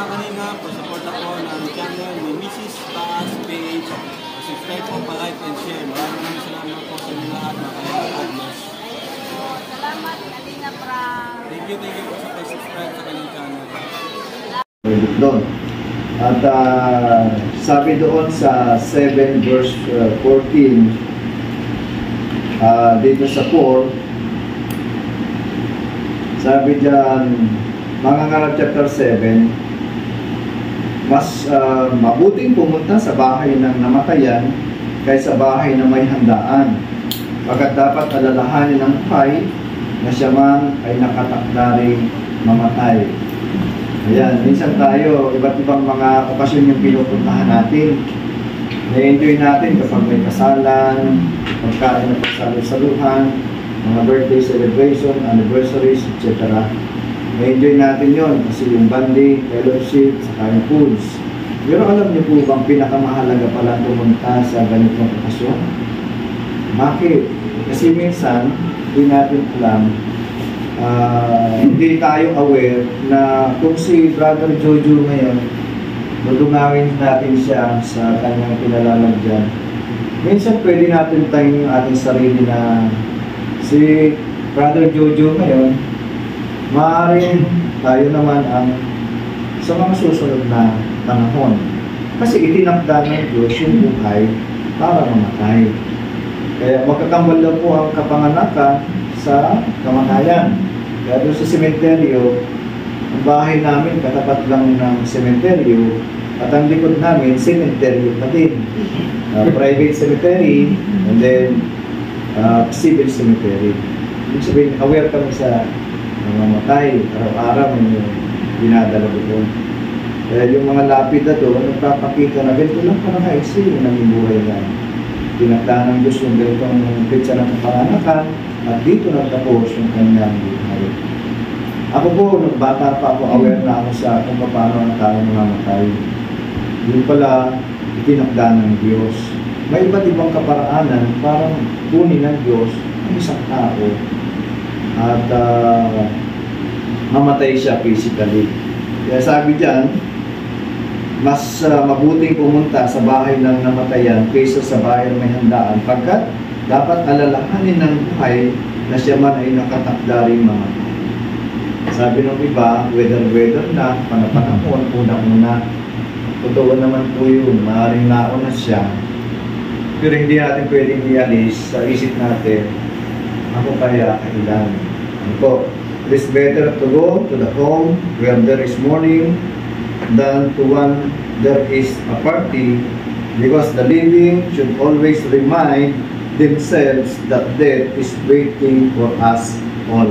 mga kalinga, support po ng channel ni Mrs. Taas Page. Subscribe po, pa-like and share. Maraming salamat po sa inyo lahat, mga kalinga. God bless. Salamat, Kalinga Prang. Thank you po sa pag-subscribe sa kanyang channel. Doon. At sabi doon sa 7 verse 14, dito sa 4, sabi dyan, mga ngarap chapter 7, mas mabuting pumunta sa bahay ng namatayan kaysa bahay na may handaan. Pagkat dapat alalahanin ng buhay na siya man ay nakatakdaring mamatay. Ayan, minsan tayo, iba't ibang mga okasyon yung pinupuntahan natin. Na-enjoy natin kapag may kasalan, pagkain na pagsalusaluhan, mga birthday celebration, anniversaries, etc. Na-enjoy natin yon kasi yung bonding, fellowship, saka yung foods. Pero alam niyo po bang pinakamahalaga pala pumunta sa ganitong okasyon? Bakit? Kasi minsan, hindi natin alam, hindi tayo aware na kung si Brother Jojo ngayon, madungawin natin siya sa kanyang pinalalagyan. Minsan pwede natin tayong ating sarili na si Brother Jojo ngayon, maaaring tayo naman ang sa mga susunod na panahon. Kasi itinakda ng Diyos yung buhay para mamatay. Kaya magkakambal daw po ang kapanganakan sa kamatayan. Kaya doon sa sementeryo, ang bahay namin katapat lang ng sementeryo at ang likod namin, sementeryo pa din. Private cemetery and then civil cemetery. Ibig sabihin, aware kami sa mamatay. Araw-araw may dinadala doon. Kaya yung mga lapida doon, nagpapakita na ganito lang para kaisi yung naging buhay na. Tinakda ng Diyos yung ganitong pitsa ng kapanganakan at dito nagtapos yung kanyang buhay. Ako po, nung bata pa ako, aware na ako sa kung paano ang tao mamamatay. Yun pala, itinakda ng Diyos. May iba't ibang kaparaanan parang kunin ng Diyos ang isang tao at mamatay siya physically. Kaya sabi dyan, mas mabuting pumunta sa bahay ng namatayan kaysa sa bahay ng may handaan pagkat dapat alalahanin ng buhay na siya man ay nakatakda rin mamatay. Sabi ng iba, weather na, panapanahon, unang-una. Totoo naman po yun, maaaring nauna siya. Pero hindi natin pwedeng ialis sa isip natin, ako kaya kailan. Ano po? It is better to go to the home where there is mourning than to one there is a party, because the living should always remind themselves that death is waiting for us all.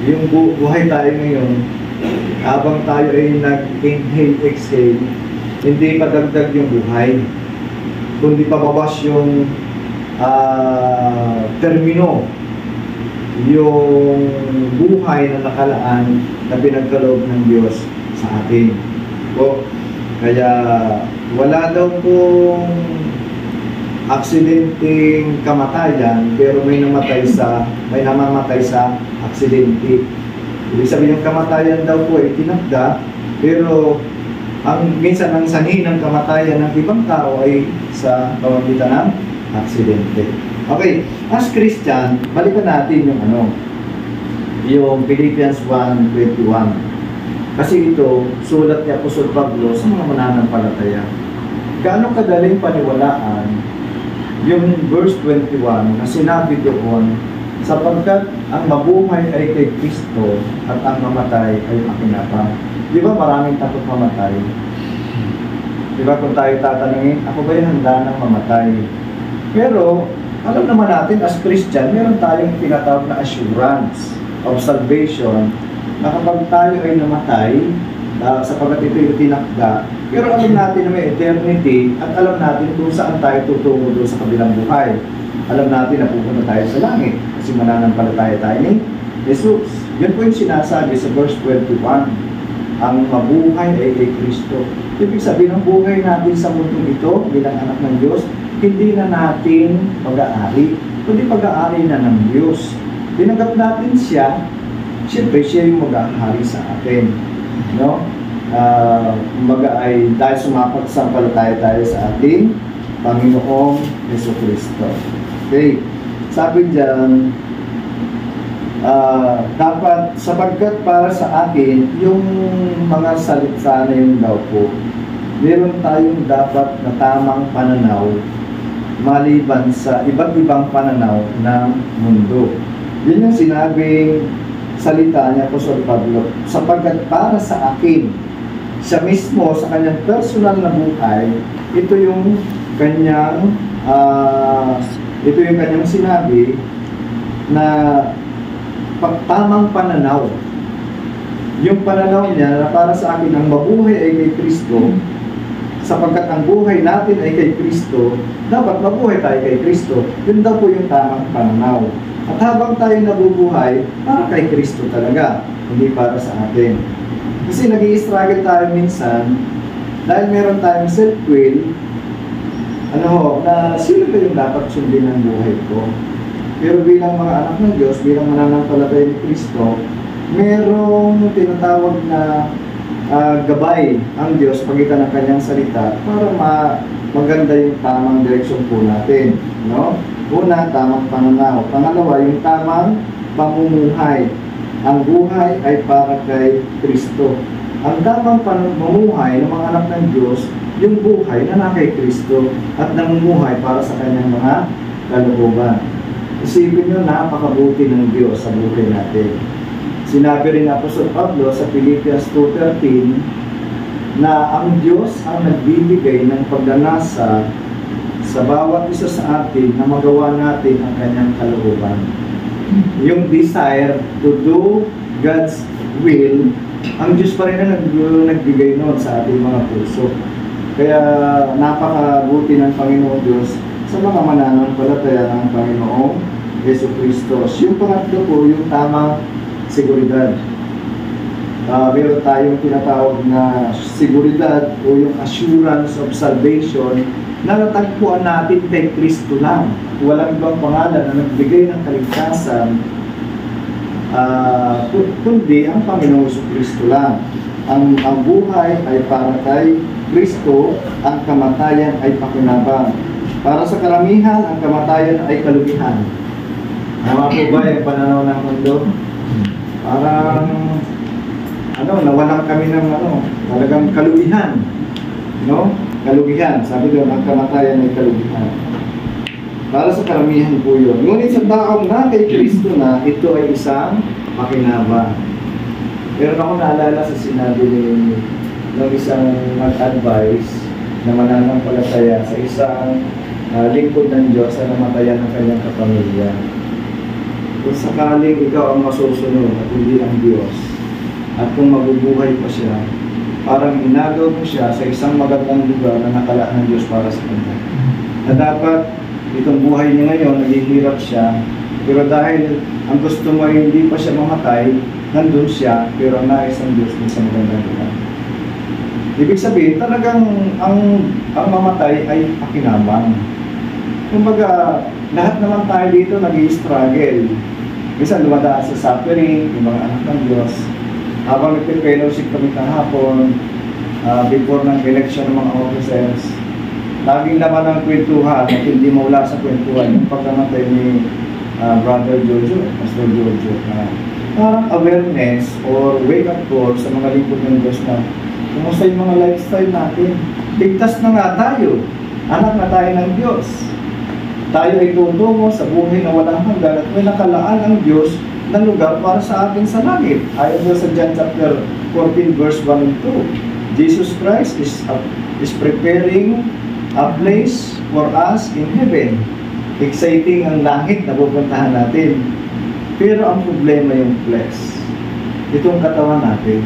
Yung buhay tayo ngayon, habang tayo ay nag-inhale, exhale, hindi padagdag yung buhay, kundi pababas yung termino, yung buhay na nakalaan na pinagkaloob ng Diyos sa atin. O, kaya wala daw pong aksidenteng kamatayan, pero may namamatay sa aksidente. Ibig sabihin yung kamatayan daw po ay tinakda, pero minsan ang sanhi ng kamatayan ng ibang tao ay sa pamamagitan ng aksidente. Okay, as Christian, balikan natin yung Philippians 1:21. Kasi ito, sulat ni Apostol Pablo sa mga mananampalataya. Gaano kadaling paniwalaan yung verse 21 na sinabi doon, sapagkat ang mabuhay ay kay Kristo at ang mamatay ay makinabang. Di ba maraming takot mamatay? Di ba kung tayo tatanungin, ako ba yung handa ng mamatay? Pero, alam naman natin as Christian, meron tayong tinatawag na assurance of salvation na kapag tayo ay namatay, sapagkat ito yung tinakda, pero alam natin na may eternity at alam natin kung saan tayo tutungo doon sa kabilang buhay. Alam natin na pupunta tayo sa langit kasi mananampalataya tayo ni Jesus. Yun po yung sinasabi sa verse 21. Ang mabuhay ay kay Kristo. Ibig sabihin, ang buhay natin sa mundong ito bilang anak ng Diyos, hindi na natin pag-aari, kundi pag-aari na ng Diyos. Tinanggap natin siya, siyempre siya yung mag-ahari sa atin. No? kumbaga ay dahil sumapasampalataya tayo sa ating Panginoong Jesucristo. Okay, sabi diyan, dapat sapagkat para sa akin yung mga salita na yun daw po, meron tayong dapat na tamang pananaw maliban sa iba't ibang pananaw ng mundo. Yun yung sinabing salita niya Apostol Pablo, sapagkat para sa akin, siya mismo sa kanyang personal na buhay, ito yung kanyang sinabi na tamang pananaw. Yung pananaw niya na para sa akin ang mabuhay ay kay Kristo, sapagkat ang buhay natin ay kay Kristo, dapat mabuhay tayo kay Kristo. Yun daw po yung tamang pananaw. At habang tayo nabubuhay, para kay Kristo talaga, hindi para sa atin. Kasi nag-i-struggle tayo minsan, dahil meron tayong self-will, na sino ba yung dapat sundin ng buhay ko? Pero bilang mga anak ng Diyos, bilang mananampalataya ni Kristo, merong tinatawag na gabay ang Diyos pagitan ng kanyang salita para maganda yung tamang direksyon po natin. No? Una, tamang pananaw. Pangalawa, yung tamang pamumuhay. Ang buhay ay para kay Kristo. Ang tamang pamumuhay ng mga anak ng Diyos, yung buhay na kay Kristo at namumuhay para sa kanyang mga kalooban. Isipin nyo, napakabuti ng Diyos sa buhay natin. Sinabi rin ni Apostol Pablo sa Philippians 2:13 na ang Diyos ang nagbibigay ng pagdanasa sa bawat isa sa atin na magawa natin ang kanyang kalooban. Yung desire to do God's will, ang Diyos pa rin na nagbigay noon sa ating mga puso. Kaya napakabuti ng Panginoon Diyos sa mga mananampalataya ng Panginoong Jesucristo. Yung pangatlo po, yung tamang seguridad. Meron tayong tinatawag na seguridad o yung assurance of salvation na natagpuan natin kay Kristo lang. Walang ibang pangalan na nagbigay ng kaligtasan kundi ang Panginoong Jesucristo lang. Ang buhay ay para kay Kristo, ang kamatayan ay pakinabang. Para sa karamihan, ang kamatayan ay kalugihan. Tama po ba yung pananaw ng mundo? Parang nawalan kami ng talagang kalugihan. No? Kalugihan. Sabi doon, ang kamatayan ay kalugihan. Para sa karamihan po yun. Ngunit sa taong na kay Kristo na, ito ay isang pakinabang. Meron ako naalala sa sinabi ng isang mag-advise na mananampalataya sa isang lingkod ng Diyos na namatayan ng kanyang kapamilya. Kung sakaling ikaw ang masusunod at hindi ang Diyos, at kung mabubuhay pa siya, parang inagaw mo siya sa isang magandang lugar na nakalaan ng Diyos para sa kanya. Na dapat itong buhay niya ngayon, naghihirap siya, pero dahil ang gusto mo ay hindi pa siya mamatay, nandun siya, pero nais ang Diyos kung sa magandang lugar. Ibig sabihin, talagang ang mamatay ay pakinabang. Kumbaga, lahat naman tayo dito nag-i-struggle. Minsan lumadaan sa suffering, yung mga anak ng Diyos. Habang nagpipellowship kami kahapon, before ng election ng mga officers, laging naman ang kwentuhan at hindi mawala sa kwentuhan yung pagkamatay ni Brother Jojo, Pastor Jojo. Parang awareness or wake-up call sa mga lingkod ng Diyos na kumusta yung mga lifestyle natin. Ligtas na nga tayo. Anak na tayo ng Diyos. Tayo ay tutungo sa buhay na walang hanggan at may nakalaan ang Diyos na lugar para sa atin sa langit. Ayon sa John chapter 14 verse 1 and 2. Jesus Christ is preparing a place for us in heaven. Exciting ang langit na pupuntahan natin. Pero ang problema yung flesh. Itong katawan natin.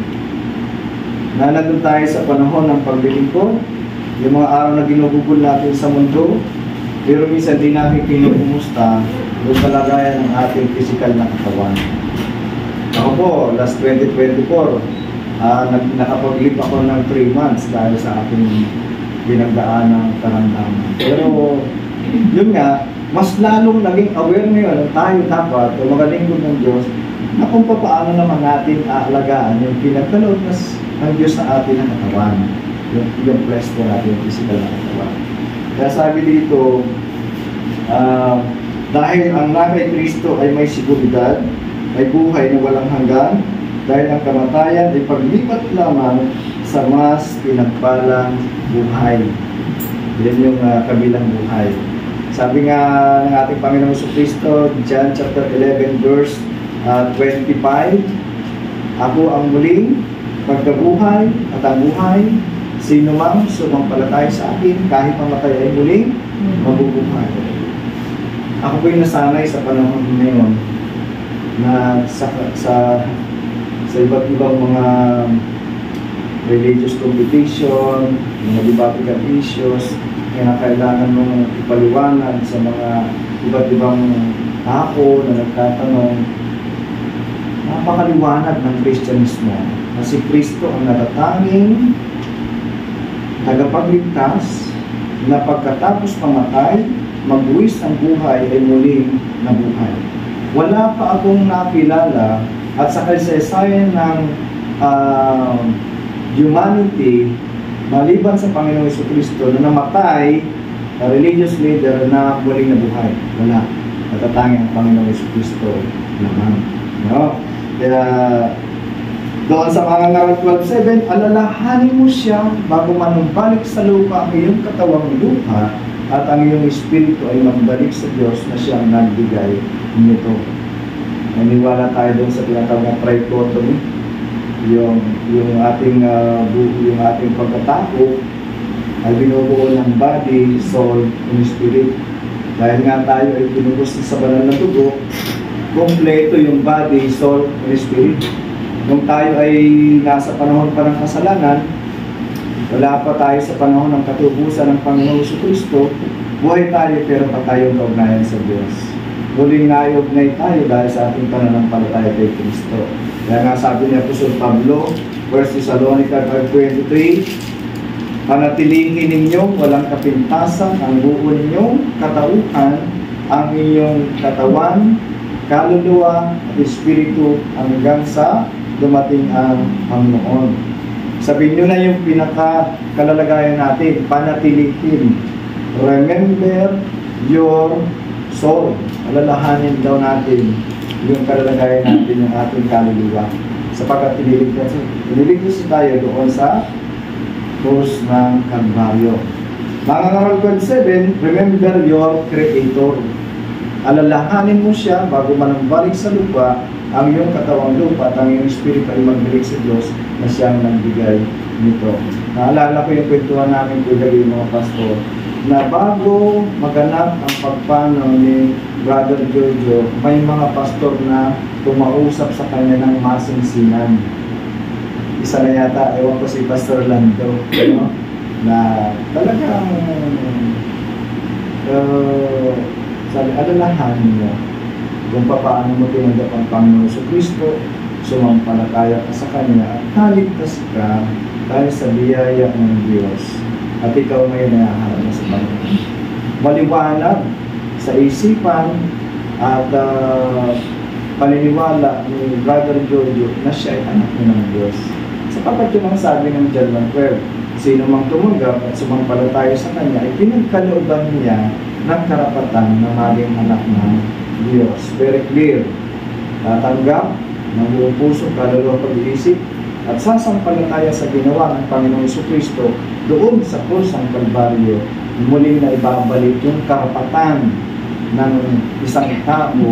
Na nandun tayo sa panahon ng paglilingkod, yung mga araw na ginugugol natin sa mundo, pero minsan di natin pinupumusta yung kalagayan ng ating physical na katawan. Ako po, last 2024, nakapag-live ako ng 3 months dahil sa aking binagdaan ng karamdaman. Pero, yun nga, mas lalong naging aware ngayon tayo dapat, o mga lingkod ng Diyos, na kung paano naman natin aalagaan yung pinagkaloob na ng Diyos sa atin ang katawan. Yung flesh po natin, yung physical na katawan. Kaya sabi dito, dahil ang kay Kristo ay may seguridad, may buhay na walang hanggan, dahil ang kamatayan ay paglipat lamang sa mas pinagpalang buhay. Yan yung kabilang buhay. Sabi nga ng ating Panginoong Kristo, John chapter 11 verse 25, ako ang muling pagkabuhay at ang buhay, sino mang sumampalataya sa akin, kahit mamatay ay muling mabubuhay. Ako po'y nasanay sa panahon ngayon na sa iba't ibang mga religious competition, mga debating issues, kaya kailangan mong ipaliwanag sa mga iba't ibang tao na nagtatanong. Napakaliwanag ng Kristyanismo na si Kristo ang natatanging tagapagligtas na pagkatapos pamatay, magbuwis ng buhay ay muling nabuhay. Wala pa akong nakilala at sa kasaysayan ng humanity maliban sa Panginoong Jesucristo na namatay na religious leader na muling nabuhay. Wala. Natatanging ang Panginoong Jesucristo naman. No? Kaya doon sa mga ngaral 12:7, alalahanin mo siya bago manumbalik sa lupa ang iyong katawang lupa at ang iyong espiritu ay mambalik sa Diyos na siyang nagbigay nito. Naniwala tayo doon sa tinatawag na trichotomy, yung ating pagkatao ay binubuo ng body, soul, and spirit. Dahil nga tayo ay pinubos sa banal na dugo, kompleto yung body, soul, and spirit. Nung tayo ay nasa panahon pa ng kasalanan, wala pa tayo sa panahon ng katubusan ng Panginoong Jesucristo, buhay tayo pero pa tayong kaugnayan sa Diyos. Muling naiugnay tayo dahil sa ating pananampalataya kay Kristo. Kaya nga sabi ni Apostol Pablo, 1 Thessalonica 5:23, panatilihin ninyong walang kapintasan ang buo ninyong katauhan, ang inyong katawan, kaluluwa at espiritu hanggang sa dumating ang Panginoon. Sabihin nyo na yung pinakakalagayan natin, panatilihin. Remember your soul. Alalahanin daw natin yung kalagayan natin, yung ating kaluluwa. Sapagkat iniligtas tayo doon sa cross ng Kalbaryo. Mga ngaral 7, remember your Creator. Alalahanin mo siya bago manumbalik sa lupa ang iyong katawang lupa at ang iyong espiritu ay magbalik sa Diyos na siyang nagbigay nito. Naalala ko yung kwentuhan namin kung yung mga pastor na bago maganap ang pagpanaw ni Brother Giorgio, may mga pastor na tumausap sa kanya ng masinsinan. Isa na yata, ewan ko si Pastor Lando, no? Na talagang sabi, alalahanin mo kung paano mo tinanggap ang Panginoon Jesucristo, sumampalataya ka sa Kanya at naligtas ka dahil sa biyaya ng Diyos at ikaw ngayon ay haharap na sa Panginoon. Maliwanag sa isipan at paniniwala ni Brother Giorgio na siya ay anak ng Diyos. Sapagkat yun ang sabi ng John 1:12, sino mang tumanggap at sumampalataya sa Kanya ay pinagkalooban niya ng karapatan na maging anak ng Diyos. Very clear. Tatanggap ng buong puso, kaluluwa, pag-iisip at sasampalataya sa ginawa ng Panginoong Jesucristo doon sa krus ng Kalbaryo, muling na ibabalik yung karapatan ng isang tao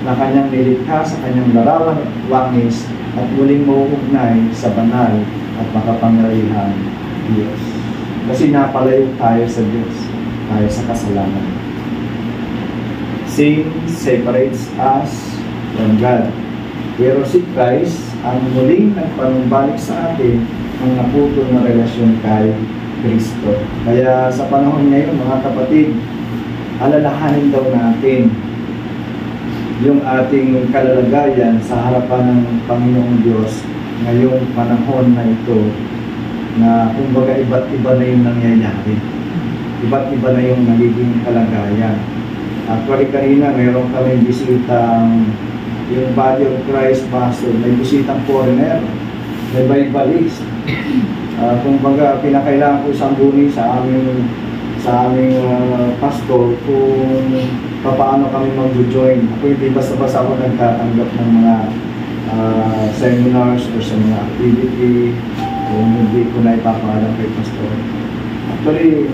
na kanyang nilikha sa kanyang larawan at wangis at muling mauugnay sa banal at makapangyarihan Diyos. Kasi napalayo tayo sa Diyos, tayo sa kasalanan. Sin separates us from God. Pero si Christ ang muling nagpanumbalik sa atin ang naputol na relasyon kay Kristo. Kaya sa panahon ngayon, mga kapatid, alalahanin daw natin yung ating kalalagayan sa harapan ng Panginoong Diyos ngayong panahon na ito na kumbaga iba't iba na yung nangyayari. Iba't iba na yung nagiging kalagayan. Actually kanina mayroon kami bisitang yung Body of Christ Pastor, may bisitang foreigner revivalist. Kumbaga, pinakailangan ko sambuni sa aming pastor kung paano kami mag-join. Ako hindi basta-basta ako nagtatanggap ng mga seminars or sa mga activity kung hindi ko na ipapaalam kay pastor. Actually,